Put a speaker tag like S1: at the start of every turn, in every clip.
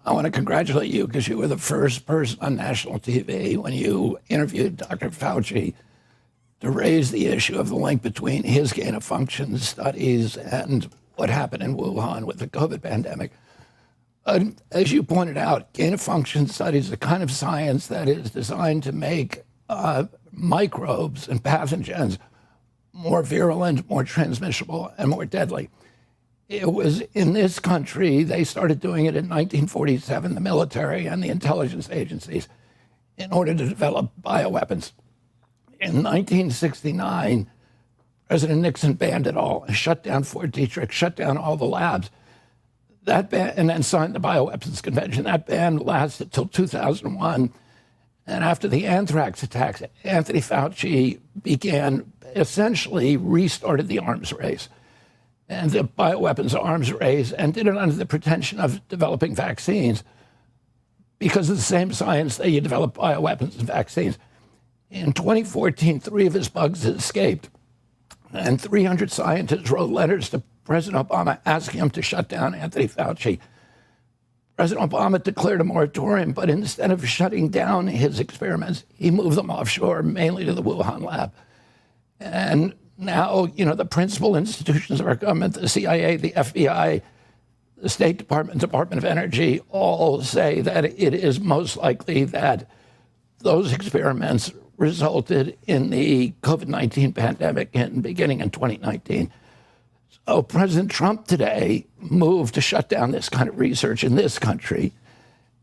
S1: I want to congratulate you because you were the first person on national TV when you interviewed Dr. Fauci to raise the issue of the link between his gain-of-function studies and what happened in Wuhan with the COVID pandemic. As you pointed out, gain-of-function studies are the kind of science that is designed to make microbes and pathogens more virulent, more transmissible, and more deadly. It was in this country, they started doing it in 1947, the military and the intelligence agencies, in order to develop bioweapons. In 1969, President Nixon banned it all, shut down Fort Detrick, shut down all the labs. That ban, and then signed the Bioweapons Convention. That ban lasted till 2001. And after the anthrax attacks, Anthony Fauci essentially restarted the arms race and the bioweapons arms race, and did it under the pretension of developing vaccines because of the same science that you develop bioweapons and vaccines. In 2014, 3 of his bugs escaped, and 300 scientists wrote letters to President Obama asking him to shut down Anthony Fauci. President Obama declared a moratorium, but instead of shutting down his experiments, he moved them offshore, mainly to the Wuhan lab. And now, the principal institutions of our government, the CIA, the FBI, the State Department, Department of Energy, all say that it is most likely that those experiments resulted in the COVID-19 pandemic beginning in 2019. So President Trump today moved to shut down this kind of research in this country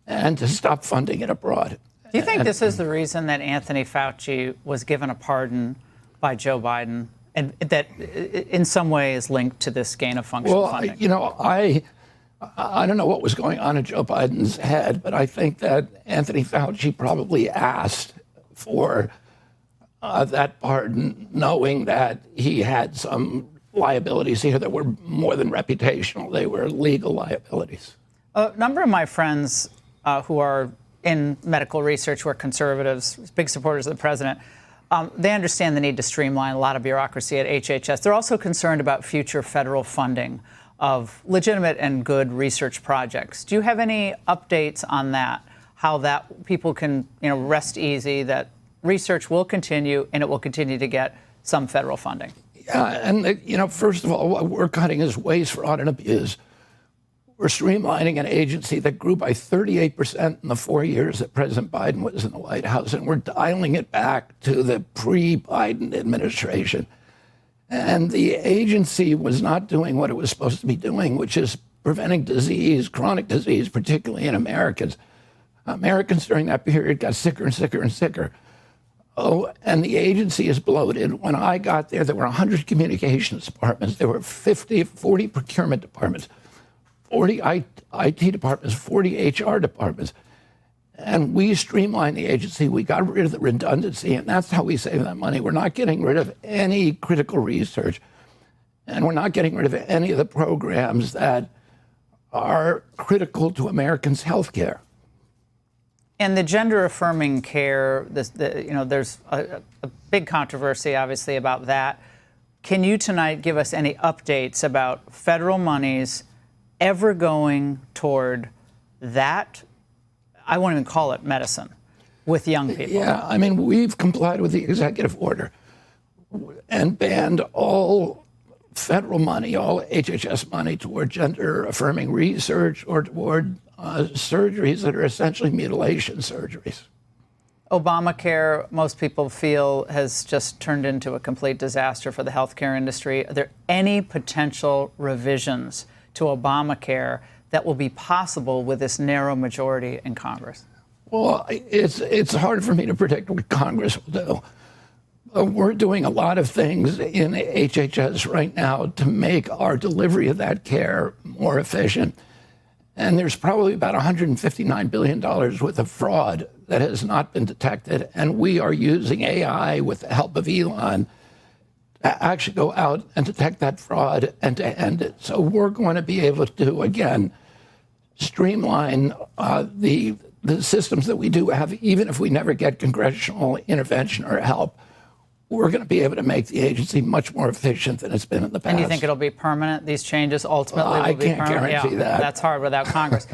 S1: and to stop funding it abroad.
S2: Do you think this is the reason that Anthony Fauci was given a pardon by Joe Biden, and that in some way is linked to this gain-of-function funding?
S1: I don't know what was going on in Joe Biden's head, but I think that Anthony Fauci probably asked for that pardon, knowing that he had some liabilities here that were more than reputational. They were legal liabilities.
S2: A number of my friends who are in medical research, who are conservatives, big supporters of the president, they understand the need to streamline a lot of bureaucracy at HHS. They're also concerned about future federal funding of legitimate and good research projects. Do you have any updates on that, how that people can rest easy that research will continue and it will continue to get some federal funding?
S1: Yeah, and first of all, what we're cutting is waste, fraud, and abuse. We're streamlining an agency that grew by 38% in the 4 years that President Biden was in the White House, and we're dialing it back to the pre-Biden administration. And the agency was not doing what it was supposed to be doing, which is preventing disease, chronic disease, particularly in Americans. Americans during that period got sicker and sicker and sicker. Oh, and the agency is bloated. When I got there, there were 100 communications departments. There were 40 procurement departments, 40 IT departments, 40 HR departments. And we streamlined the agency. We got rid of the redundancy, and that's how we save that money. We're not getting rid of any critical research, and we're not getting rid of any of the programs that are critical to Americans' health care.
S2: And the gender-affirming care, there's a big controversy, obviously, about that. Can you tonight give us any updates about federal monies ever going toward that? I won't even call it medicine with young people.
S1: Yeah, we've complied with the executive order and banned all federal money, all HHS money toward gender-affirming research or toward surgeries that are essentially mutilation surgeries.
S2: Obamacare, most people feel, has just turned into a complete disaster for the healthcare industry. Are there any potential revisions to Obamacare that will be possible with this narrow majority in Congress?
S1: Well, it's hard for me to predict what Congress will do. We're doing a lot of things in HHS right now to make our delivery of that care more efficient. And there's probably about $159 billion worth of fraud that has not been detected. And we are using AI with the help of Elon to actually go out and detect that fraud and to end it. So we're going to be able to, again, streamline the systems that we do have, even if we never get congressional intervention or help. we're going to be able to make the agency much more efficient than it's been in the past.
S2: And you think it'll be permanent? These changes ultimately will be permanent?
S1: I can't guarantee that.
S2: That's hard without Congress.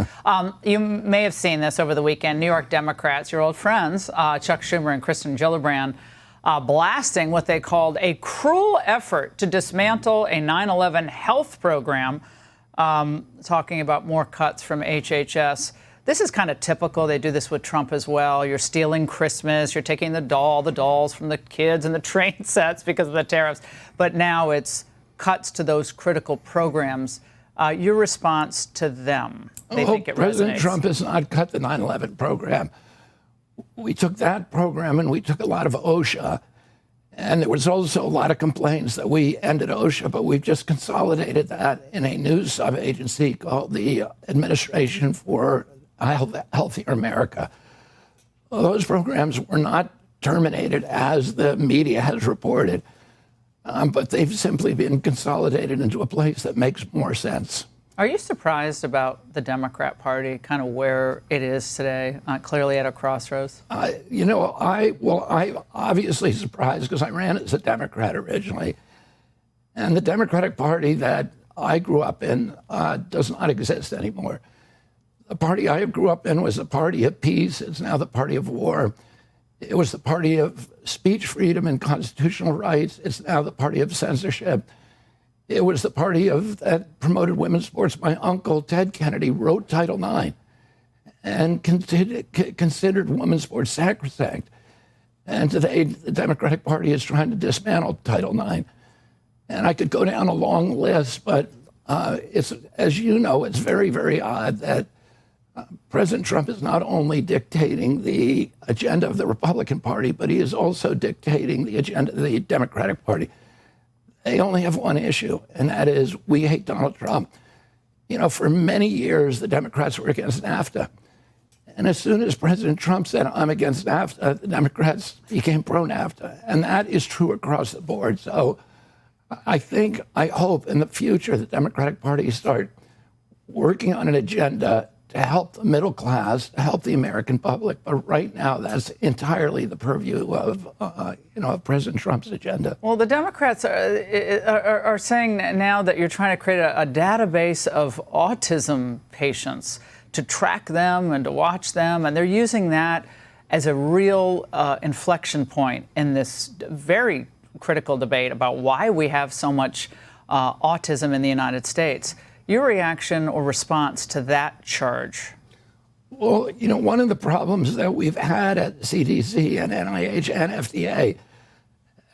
S2: You may have seen this over the weekend. New York Democrats, your old friends, Chuck Schumer and Kristen Gillibrand, blasting what they called a cruel effort to dismantle a 9/11 health program, talking about more cuts from HHS. This is kind of typical. They do this with Trump as well. You're stealing Christmas. You're taking the dolls from the kids and the train sets because of the tariffs. But now it's cuts to those critical programs. Your response to them? They think it
S1: President
S2: resonates.
S1: Trump has not cut the 9/11 program. We took that program and we took a lot of OSHA. And there was also a lot of complaints that we ended OSHA, but we've just consolidated that in a new sub-agency called the Administration for Healthier America. Well, those programs were not terminated as the media has reported, but they've simply been consolidated into a place that makes more sense.
S2: Are you surprised about the Democrat Party, kind of where it is today, clearly at a crossroads?
S1: I'm obviously surprised because I ran as a Democrat originally. And the Democratic Party that I grew up in does not exist anymore. The party I grew up in was the party of peace. It's now the party of war. It was the party of speech freedom and constitutional rights. It's now the party of censorship. It was the party that promoted women's sports. My uncle, Ted Kennedy, wrote Title IX and considered women's sports sacrosanct. And today, the Democratic Party is trying to dismantle Title IX. And I could go down a long list, but it's, as you know, it's very, very odd that President Trump is not only dictating the agenda of the Republican Party, but he is also dictating the agenda of the Democratic Party. They only have one issue, and that is we hate Donald Trump. You know, for many years, the Democrats were against NAFTA. And as soon as President Trump said, I'm against NAFTA, the Democrats became pro-NAFTA. And that is true across the board. So I hope in the future the Democratic Party start working on an agenda to help the middle class, to help the American public. But right now, that's entirely the purview of President Trump's agenda.
S2: Well, the Democrats are saying now that you're trying to create a database of autism patients to track them and to watch them. And they're using that as a real inflection point in this very critical debate about why we have so much autism in the United States. Your reaction or response to that charge?
S1: Well, you know, one of the problems that we've had at CDC and NIH and FDA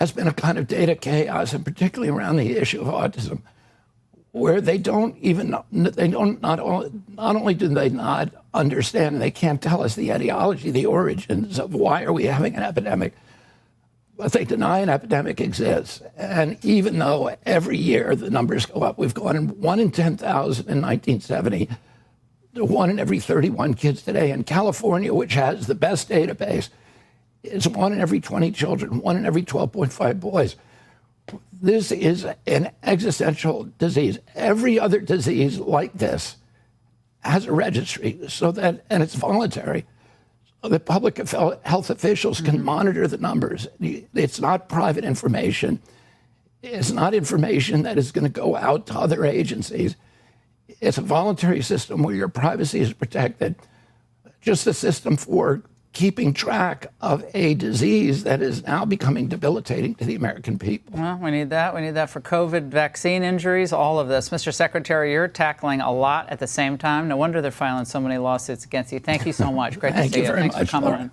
S1: has been a kind of data chaos, and particularly around the issue of autism, where not only do they not understand, and they can't tell us the etiology, the origins of why are we having an epidemic, but they deny an epidemic exists. And even though every year the numbers go up, we've gone in 1 in 10,000 in 1970 to 1 in every 31 kids today. In California, which has the best database, it's 1 in every 20 children, 1 in every 12.5 boys. This is an existential disease. Every other disease like this has a registry, and it's voluntary. The public health officials can monitor the numbers. It's not private information. It's not information that is going to go out to other agencies. It's a voluntary system where your privacy is protected. Just a system for keeping track of a disease that is now becoming debilitating to the American people.
S2: Well, we need that. We need that for COVID vaccine injuries, all of this. Mr. Secretary, you're tackling a lot at the same time. No wonder they're filing so many lawsuits against you. Thank you so much. Great to see you.
S1: Thank you very much.
S2: Thanks for coming in.